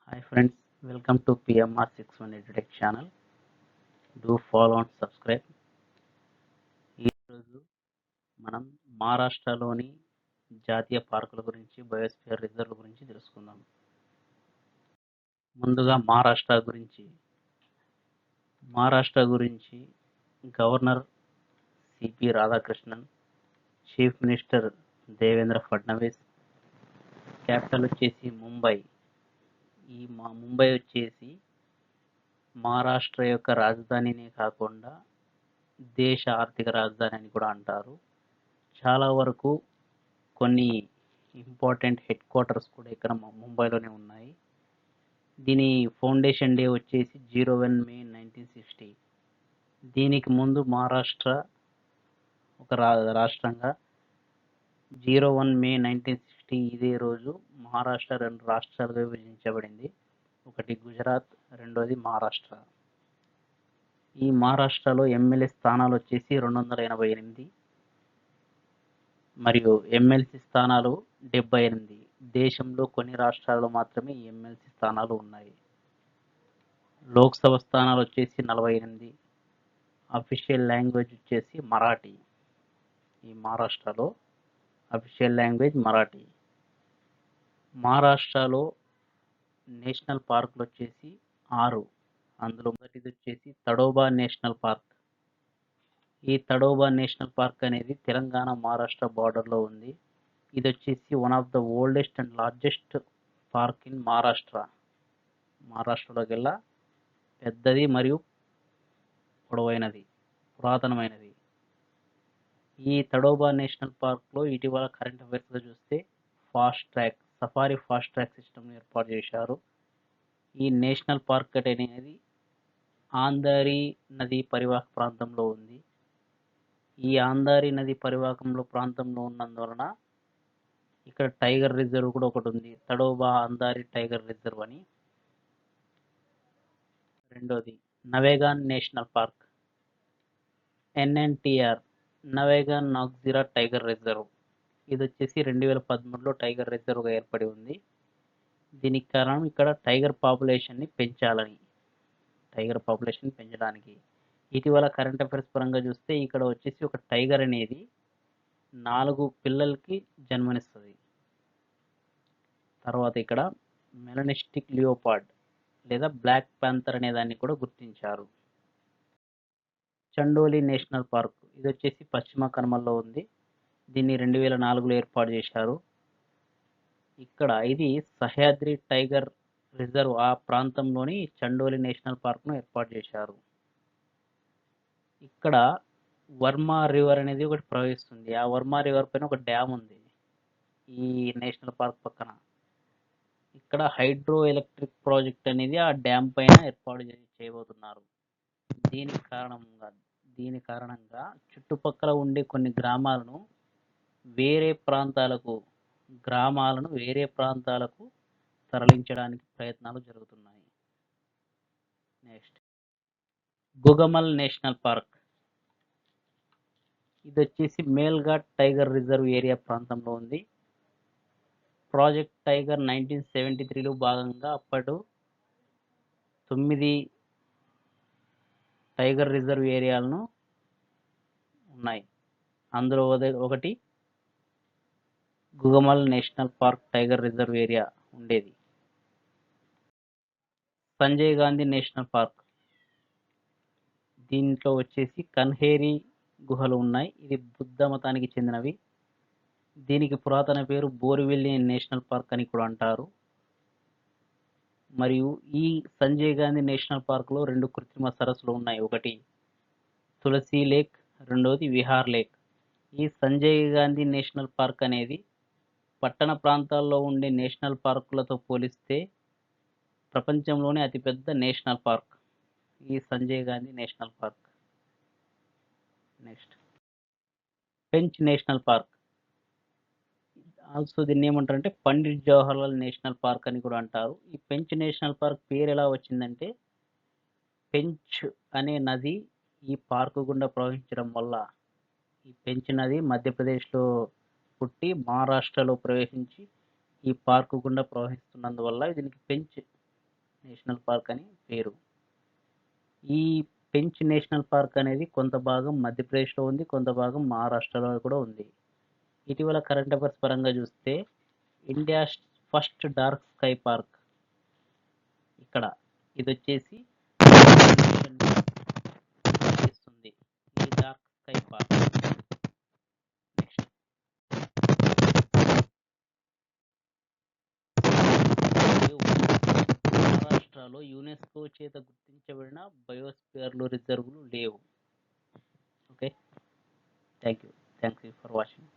Hi friends, welcome to PMR61 EduTech channel. Do follow and subscribe. ఈరోజు మనం మహారాష్ట్రలోని జాతీయ పార్కుల గురించి బయోస్ఫియర్ రిజర్వ్ గురించి తెలుసుకుందాం. ముందుగా మహారాష్ట్ర గురించి governor CP Radhakrishnan, chief minister Devendra Fadnavis, capital వచ్చేసి ముంబై. ముంబై వచ్చేసి మహారాష్ట్ర యొక్క రాజధానినే కాకుండా దేశ ఆర్థిక రాజధాని అని కూడా అంటారు. చాలా వరకు కొన్ని ఇంపార్టెంట్ హెడ్ క్వార్టర్స్ కూడా ఇక్కడ ముంబైలోనే ఉన్నాయి. దీని ఫౌండేషన్ డే వచ్చేసి 01 మే 1960. దీనికి ముందు మహారాష్ట్ర ఒక రాష్ట్రంగా 01 మే 1960 ఇదే రోజు మహారాష్ట్ర 2 రాష్ట్రాలుగా విభజించబడింది. ఒకటి గుజరాత్, రెండోది మహారాష్ట్ర. ఈ మహారాష్ట్రలో ఎమ్మెల్యే స్థానాలు వచ్చేసి 288 మరియు ఎమ్మెల్సీ స్థానాలు 78. దేశంలో కొన్ని రాష్ట్రాల్లో మాత్రమే ఈ ఎమ్మెల్సీ స్థానాలు ఉన్నాయి. లోక్సభ స్థానాలు వచ్చేసి 48. అఫీషియల్ లాంగ్వేజ్ వచ్చేసి మరాఠీ. ఈ మహారాష్ట్రలో అఫీషియల్ లాంగ్వేజ్ మరాఠీ. మహారాష్ట్రలో నేషనల్ పార్కులు వచ్చేసి 6. అందులో మొదటిది వచ్చేసి తడోబా నేషనల్ పార్క్. ఈ తడోబా నేషనల్ పార్క్ అనేది తెలంగాణ మహారాష్ట్ర బార్డర్లో ఉంది. ఇది వచ్చేసి one of the oldest and largest park in Maharashtra. మహారాష్ట్రలోకెల్లా పెద్దది మరియు పొడవైనది, పురాతనమైనది. ఈ తడోబా నేషనల్ పార్క్లో ఇటీవల కరెంట్ అఫైర్స్లో చూస్తే సఫారీ ఫాస్ట్ ట్రాక్ సిస్టమ్ ఏర్పాటు చేశారు. ఈ నేషనల్ పార్క్ అనేది ఆంధారి నది పరివాహక ప్రాంతంలో ఉంది. ఈ ఆంధారి నది పరివాహకంలో ప్రాంతంలో ఉన్నందువలన ఇక్కడ టైగర్ రిజర్వ్ కూడా ఒకటి ఉంది, తడోబా అంధారి టైగర్ రిజర్వ్ అని. రెండోది Navegaon national park, NNTR, Navegaon Nagzira tiger reserve. ఇది వచ్చేసి 2013లో టైగర్ రిజర్వ్గా ఏర్పడి ఉంది. దీనికి కారణం ఇక్కడ టైగర్ పాపులేషన్ని పెంచడానికి. ఇటీవల కరెంట్ అఫైర్స్ పరంగా చూస్తే ఇక్కడ వచ్చేసి ఒక టైగర్ అనేది 4 పిల్లలకి జన్మనిస్తుంది. తర్వాత ఇక్కడ మెలనిస్టిక్ లియోపార్డ్ లేదా బ్లాక్ ప్యాంథర్ అనే దాన్ని కూడా గుర్తించారు. చండోలి నేషనల్ పార్క్, ఇది వచ్చేసి పశ్చిమ కనుమల్లో ఉంది. దీన్ని 2004లో ఏర్పాటు చేశారు. ఇక్కడ ఇది సహ్యాద్రి టైగర్ రిజర్వ్ ఆ ప్రాంతంలోని చండోలి నేషనల్ పార్క్ను ఏర్పాటు చేశారు. ఇక్కడ వర్మా రివర్ అనేది ఒకటి ప్రవహిస్తుంది. ఆ వర్మా రివర్ పైన ఒక డ్యామ్ ఉంది ఈ నేషనల్ పార్క్ పక్కన. ఇక్కడ హైడ్రో ఎలక్ట్రిక్ ప్రాజెక్ట్ అనేది ఆ డ్యామ్ పైన ఏర్పాటు చేయబోతున్నారు. దీని కారణంగా చుట్టుపక్కల ఉండే కొన్ని గ్రామాలను వేరే ప్రాంతాలకు తరలించడానికి ప్రయత్నాలు జరుగుతున్నాయి. నెక్స్ట్ గుగమల్ నేషనల్ పార్క్, ఇది వచ్చేసి మేల్ఘాట్ టైగర్ రిజర్వ్ ఏరియా ప్రాంతంలో ఉంది. ప్రాజెక్ట్ టైగర్ 1973లో భాగంగా అప్పటి 9 టైగర్ రిజర్వ్ ఏరియాలను ఉన్నాయి. అందులో ఒకటి Gugamal national park tiger reserve area ఉండేది. సంజయ్ గాంధీ నేషనల్ పార్క్, దీంట్లో వచ్చేసి కన్హేరి గుహలు ఉన్నాయి. ఇది బుద్ధ మతానికి చెందినవి. దీనికి పురాతన పేరు బోరివెల్లి నేషనల్ పార్క్ అని కూడా అంటారు. మరియు ఈ సంజయ్ గాంధీ నేషనల్ పార్క్లో 2 కృత్రిమ సరస్సులు ఉన్నాయి. ఒకటి తులసి లేక్, రెండోది విహార్ లేక్. ఈ సంజయ్ గాంధీ నేషనల్ పార్క్ అనేది పట్టణ ప్రాంతాల్లో ఉండే నేషనల్ పార్కులతో పోలిస్తే ప్రపంచంలోనే అతిపెద్ద నేషనల్ పార్క్ ఈ Sanjay Gandhi national park. Next Pench national park, also దీన్ని ఏమంటారంటే పండిట్ జవహర్లాల్ నేషనల్ పార్క్ అని కూడా అంటారు. ఈ పెంచ్ నేషనల్ పార్క్ పేరు ఎలా వచ్చిందంటే పెంచ్ అనే నది ఈ పార్కు గుండా ప్రవహించడం వల్ల, ఈ పెంచ్ నది మధ్యప్రదేశ్లో పుట్టి మహారాష్ట్రలో ప్రవేశించి ఈ పార్కు గుండా ప్రవహిస్తున్నందువల్ల దీనికి పెంచ్ నేషనల్ పార్క్ అని పేరు. ఈ పెంచ్ నేషనల్ పార్క్ అనేది కొంత భాగం మధ్యప్రదేశ్లో ఉంది, కొంత భాగం మహారాష్ట్రలో కూడా ఉంది. ఇటీవల కరెంట్ అఫైర్స్ పరంగా చూస్తే India first dark sky park ఇక్కడ, ఇది వచ్చేసి ఇస్తుంది ఈ డార్క్ స్కై పార్క్. నెక్స్ట్ మహారాష్ట్రలో యునెస్కో చేత గుర్తించబడిన బయోస్పియర్లు రిజర్వులు లేవు. Okay, thank you for watching.